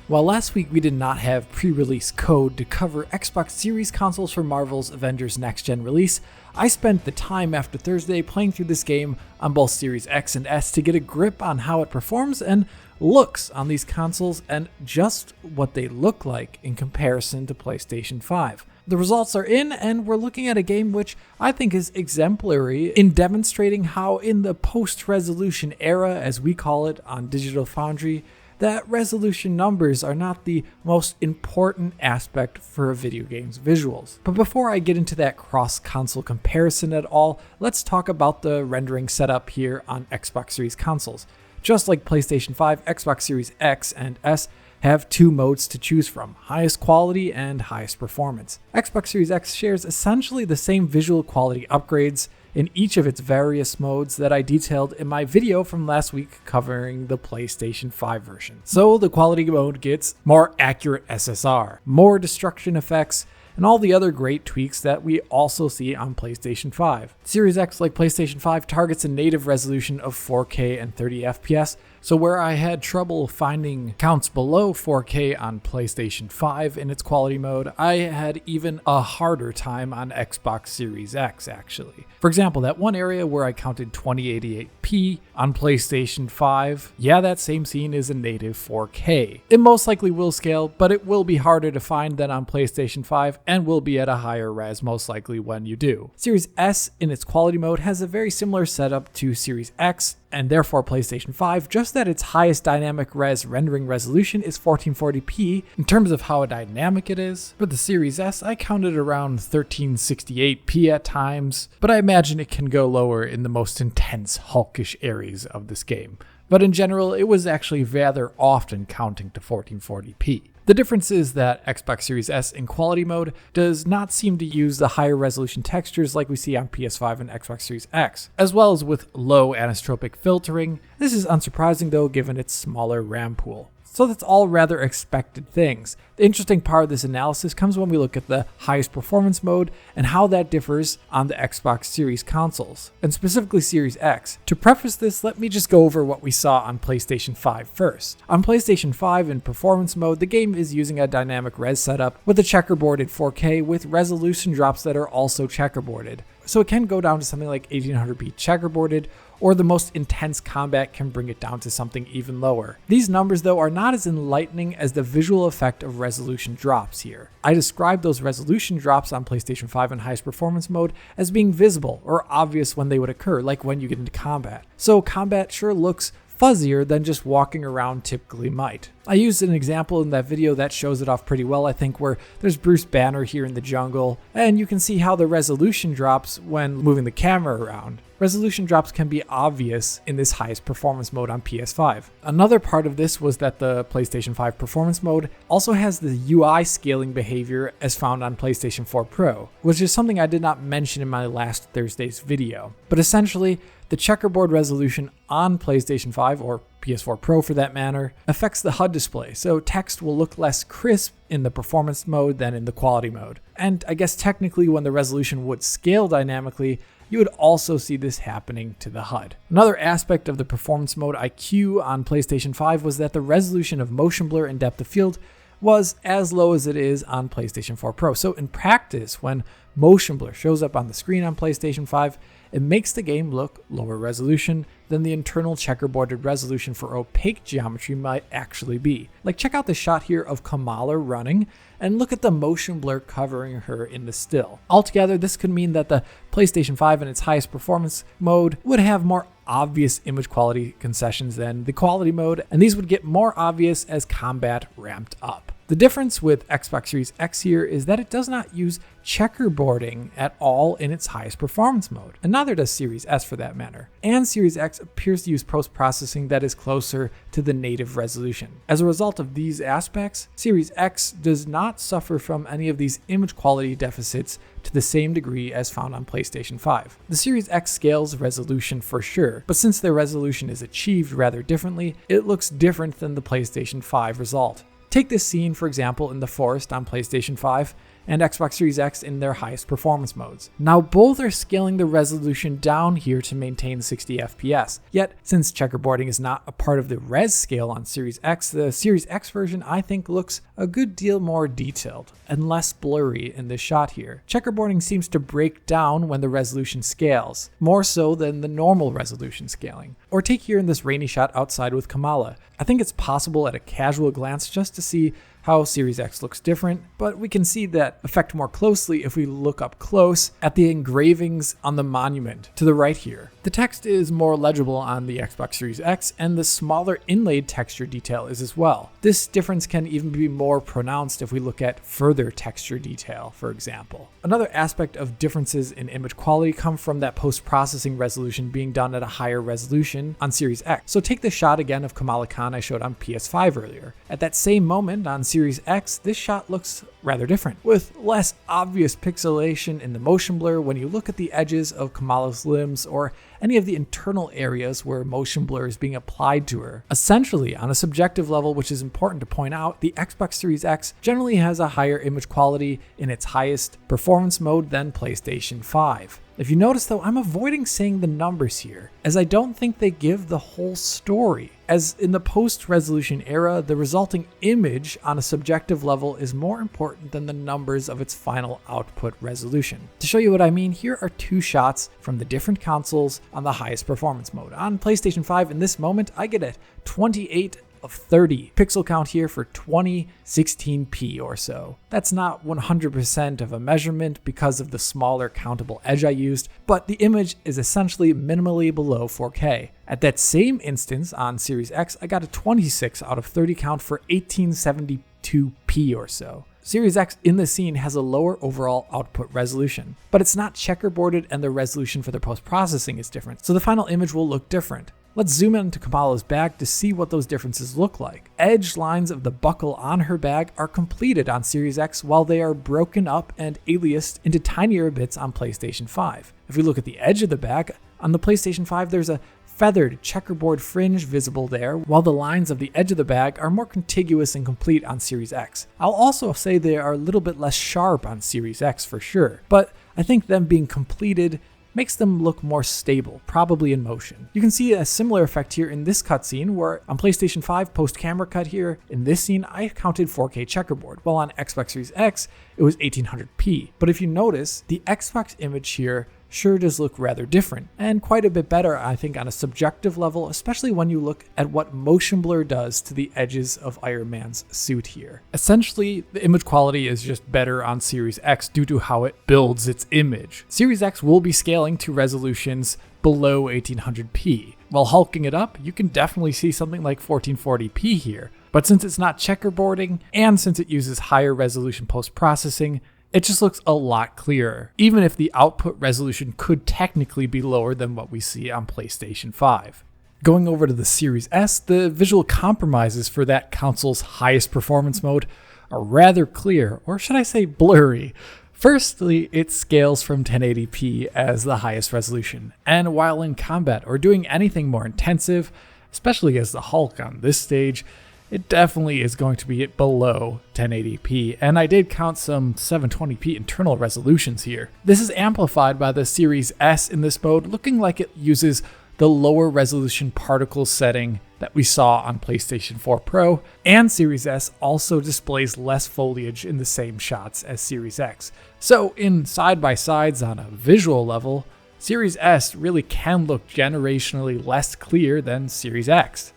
While last week we did not have pre-release code to cover Xbox Series consoles for Marvel's Avengers Next Gen release, I spent the time after Thursday playing through this game on both Series X and S to get a grip on how it performs and looks on these consoles and just what they look like in comparison to PlayStation 5. The results are in, and we're looking at a game which I think is exemplary in demonstrating how in the post-resolution era, as we call it on Digital Foundry, that resolution numbers are not the most important aspect for a video game's visuals. But before I get into that cross-console comparison at all, let's talk about the rendering setup here on Xbox Series consoles. Just like PlayStation 5, Xbox Series X and S have two modes to choose from, highest quality and highest performance. Xbox Series X shares essentially the same visual quality upgrades in each of its various modes that I detailed in my video from last week covering the PlayStation 5 version. So the quality mode gets more accurate SSR, more destruction effects, and all the other great tweaks that we also see on PlayStation 5. Series X, like PlayStation 5, targets a native resolution of 4K and 30 FPS, so where I had trouble finding counts below 4K on PlayStation 5 in its quality mode, I had even a harder time on Xbox Series X, actually. For example, that one area where I counted 2088p on PlayStation 5, yeah, that same scene is a native 4K. It most likely will scale, but it will be harder to find than on PlayStation 5 and will be at a higher res most likely when you do. Series S in its quality mode has a very similar setup to Series X and therefore PlayStation 5, just that its highest dynamic res rendering resolution is 1440p in terms of how dynamic it is. For the Series S, I counted around 1368p at times, but I imagine it can go lower in the most intense hulkish areas of this game. But in general, it was actually rather often counting to 1440p. The difference is that Xbox Series S in quality mode does not seem to use the higher resolution textures like we see on PS5 and Xbox Series X, as well as with low anisotropic filtering. This is unsurprising though given its smaller RAM pool. So that's all rather expected things. The interesting part of this analysis comes when we look at the highest performance mode and how that differs on the Xbox Series consoles, and specifically Series X. To preface this, let me just go over what we saw on PlayStation 5 first. On PlayStation 5 in performance mode, the game is using a dynamic res setup with a checkerboarded 4K with resolution drops that are also checkerboarded. So it can go down to something like 1800p checkerboarded, or the most intense combat can bring it down to something even lower. These numbers though are not as enlightening as the visual effect of resolution drops here. I described those resolution drops on PlayStation 5 in highest performance mode as being visible or obvious when they would occur, like when you get into combat. So combat sure looks fuzzier than just walking around typically might. I used an example in that video that shows it off pretty well, I think, where there's Bruce Banner here in the jungle, and you can see how the resolution drops when moving the camera around. Resolution drops can be obvious in this highest performance mode on PS5. Another part of this was that the PlayStation 5 performance mode also has the UI scaling behavior as found on PlayStation 4 Pro, which is something I did not mention in my last Thursday's video. But essentially, the checkerboard resolution on PlayStation 5, or PS4 Pro for that matter, affects the HUD display, so text will look less crisp in the performance mode than in the quality mode. And I guess technically when the resolution would scale dynamically, you would also see this happening to the HUD. Another aspect of the performance mode IQ on PlayStation 5 was that the resolution of motion blur and depth of field was as low as it is on PlayStation 4 Pro. So in practice, when motion blur shows up on the screen on PlayStation 5, it makes the game look lower resolution than the internal checkerboarded resolution for opaque geometry might actually be. Like, check out the shot here of Kamala running, and look at the motion blur covering her in the still. Altogether, this could mean that the PlayStation 5 in its highest performance mode would have more obvious image quality concessions than the quality mode, and these would get more obvious as combat ramped up. The difference with Xbox Series X here is that it does not use checkerboarding at all in its highest performance mode, and neither does Series S for that matter. And Series X appears to use post-processing that is closer to the native resolution. As a result of these aspects, Series X does not suffer from any of these image quality deficits to the same degree as found on PlayStation 5. The Series X scales resolution for sure, but since their resolution is achieved rather differently, it looks different than the PlayStation 5 result. Take this scene, for example, in the forest on PlayStation 5, and Xbox Series X in their highest performance modes. Now both are scaling the resolution down here to maintain 60 FPS, yet since checkerboarding is not a part of the res scale on Series X, the Series X version I think looks a good deal more detailed and less blurry in this shot here. Checkerboarding seems to break down when the resolution scales, more so than the normal resolution scaling. Or take here in this rainy shot outside with Kamala. I think it's possible at a casual glance just to see how Series X looks different, but we can see that effect more closely if we look up close at the engravings on the monument to the right here. The text is more legible on the Xbox Series X, and the smaller inlaid texture detail is as well. This difference can even be more pronounced if we look at further texture detail, for example. Another aspect of differences in image quality come from that post-processing resolution being done at a higher resolution on Series X. So take the shot again of Kamala Khan I showed on PS5 earlier. At that same moment on Series X, this shot looks rather different, with less obvious pixelation in the motion blur when you look at the edges of Kamala's limbs or any of the internal areas where motion blur is being applied to her. Essentially, on a subjective level, which is important to point out, the Xbox Series X generally has a higher image quality in its highest performance mode than PlayStation 5. If you notice though, I'm avoiding saying the numbers here, as I don't think they give the whole story. As in the post-resolution era, the resulting image on a subjective level is more important than the numbers of its final output resolution. To show you what I mean, here are two shots from the different consoles on the highest performance mode. On PlayStation 5 in this moment, I get a 28 of 30 pixel count here for 2016p or so. That's not 100% of a measurement because of the smaller countable edge I used, but the image is essentially minimally below 4K. At that same instance on Series X, I got a 26 out of 30 count for 1872p or so. Series X in the scene has a lower overall output resolution, but it's not checkerboarded and the resolution for the post-processing is different, so the final image will look different. Let's zoom into Kamala's bag to see what those differences look like. Edge lines of the buckle on her bag are completed on Series X while they are broken up and aliased into tinier bits on PlayStation 5. If we look at the edge of the bag, on the PlayStation 5 there's a feathered checkerboard fringe visible there, while the lines of the edge of the bag are more contiguous and complete on Series X. I'll also say they are a little bit less sharp on Series X for sure, but I think them being completed makes them look more stable, probably in motion. You can see a similar effect here in this cutscene where on PlayStation 5 post-camera cut here, in this scene I counted 4K checkerboard, while on Xbox Series X it was 1800p. But if you notice, the Xbox image here sure does look rather different, and quite a bit better I think on a subjective level, especially when you look at what motion blur does to the edges of Iron Man's suit here. Essentially, the image quality is just better on Series X due to how it builds its image. Series X will be scaling to resolutions below 1800p. While hulking it up, you can definitely see something like 1440p here, but since it's not checkerboarding, and since it uses higher resolution post-processing, it just looks a lot clearer, even if the output resolution could technically be lower than what we see on PlayStation 5. Going over to the Series S, the visual compromises for that console's highest performance mode are rather clear, or should I say blurry. Firstly, it scales from 1080p as the highest resolution, and while in combat or doing anything more intensive, especially as the Hulk on this stage, it definitely is going to be below 1080p, and I did count some 720p internal resolutions here. This is amplified by the Series S in this mode, looking like it uses the lower resolution particle setting that we saw on PlayStation 4 Pro, and Series S also displays less foliage in the same shots as Series X. So in side-by-sides on a visual level, Series S really can look generationally less clear than Series X.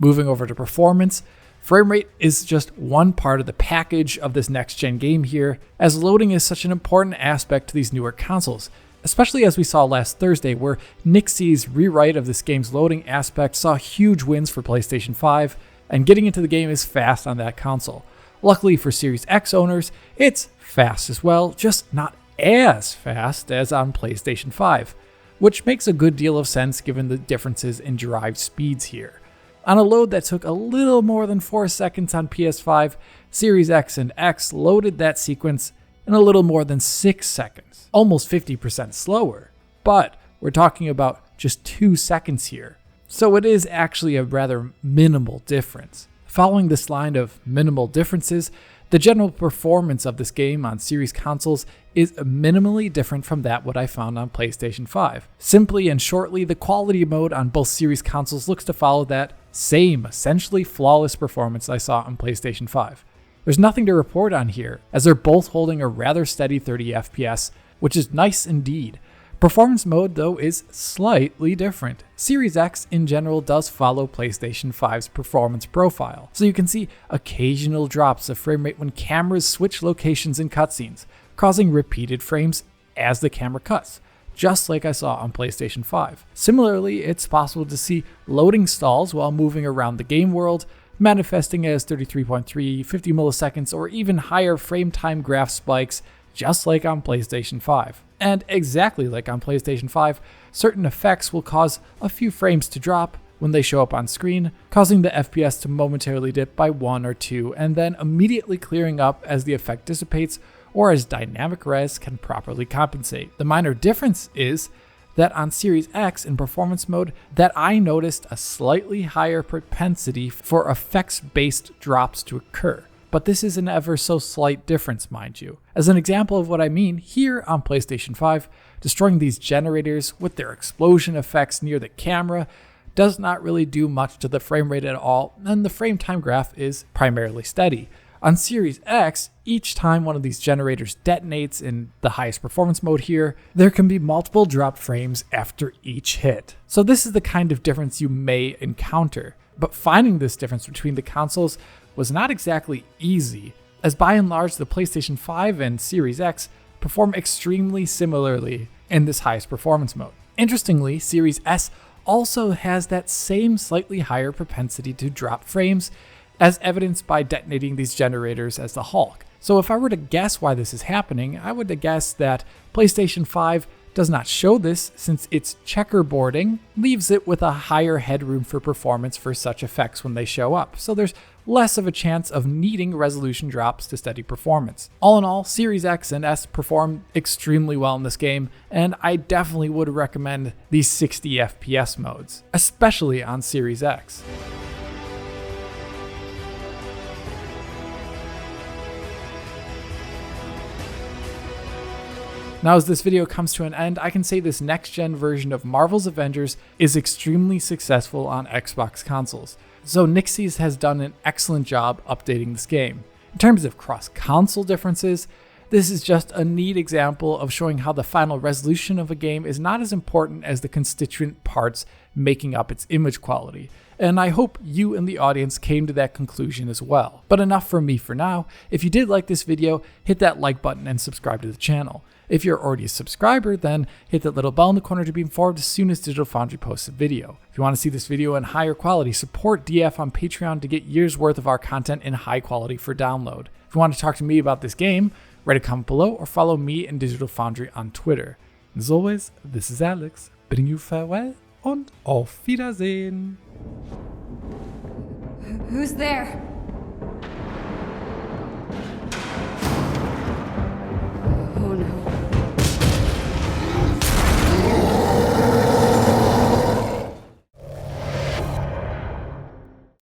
Moving over to performance, Framerate is just one part of the package of this next-gen game here, as loading is such an important aspect to these newer consoles, especially as we saw last Thursday, where Nixie's rewrite of this game's loading aspect saw huge wins for PlayStation 5, and getting into the game is fast on that console. Luckily for Series X owners, it's fast as well, just not as fast as on PlayStation 5, which makes a good deal of sense given the differences in drive speeds here. On a load that took a little more than 4 seconds on PS5, Series X and X loaded that sequence in a little more than 6 seconds, almost 50% slower. But we're talking about just 2 seconds here. So it is actually a rather minimal difference. Following this line of minimal differences, the general performance of this game on series consoles is minimally different from what I found on PlayStation 5. Simply and shortly, the quality mode on both series consoles looks to follow that same, essentially flawless performance I saw on PlayStation 5. There's nothing to report on here, as they're both holding a rather steady 30 FPS, which is nice indeed. Performance mode, though, is slightly different. Series X in general does follow PlayStation 5's performance profile, so you can see occasional drops of frame rate when cameras switch locations in cutscenes, causing repeated frames as the camera cuts, just like I saw on PlayStation 5. Similarly, it's possible to see loading stalls while moving around the game world, manifesting as 33.3, 50 milliseconds, or even higher frame time graph spikes, just like on PlayStation 5. And exactly like on PlayStation 5, certain effects will cause a few frames to drop when they show up on screen, causing the FPS to momentarily dip by 1 or 2, and then immediately clearing up as the effect dissipates or as dynamic res can properly compensate. The minor difference is that on Series X in performance mode that I noticed a slightly higher propensity for effects-based drops to occur. But this is an ever so slight difference, mind you. As an example of what I mean, here on PlayStation 5, destroying these generators with their explosion effects near the camera does not really do much to the frame rate at all, and the frame time graph is primarily steady. On Series X, each time one of these generators detonates in the highest performance mode here, there can be multiple drop frames after each hit. So this is the kind of difference you may encounter. But finding this difference between the consoles was not exactly easy, as by and large the PlayStation 5 and Series X perform extremely similarly in this highest performance mode. Interestingly, Series S also has that same slightly higher propensity to drop frames, as evidenced by detonating these generators as the Hulk. So if I were to guess why this is happening, I would guess that PlayStation 5 does not show this, since its checkerboarding leaves it with a higher headroom for performance for such effects when they show up, so there's less of a chance of needing resolution drops to steady performance. All in all, Series X and S perform extremely well in this game, and I definitely would recommend these 60 FPS modes, especially on Series X. Now, as this video comes to an end, I can say this next-gen version of Marvel's Avengers is extremely successful on Xbox consoles, so Nixxes has done an excellent job updating this game. In terms of cross-console differences, this is just a neat example of showing how the final resolution of a game is not as important as the constituent parts making up its image quality. And I hope you in the audience came to that conclusion as well. But enough from me for now. If you did like this video, hit that like button and subscribe to the channel. If you're already a subscriber, then hit that little bell in the corner to be informed as soon as Digital Foundry posts a video. If you want to see this video in higher quality, support DF on Patreon to get years worth of our content in high quality for download. If you want to talk to me about this game, write a comment below or follow me and Digital Foundry on Twitter. And as always, this is Alex, bidding you farewell und auf Wiedersehen. Who's there?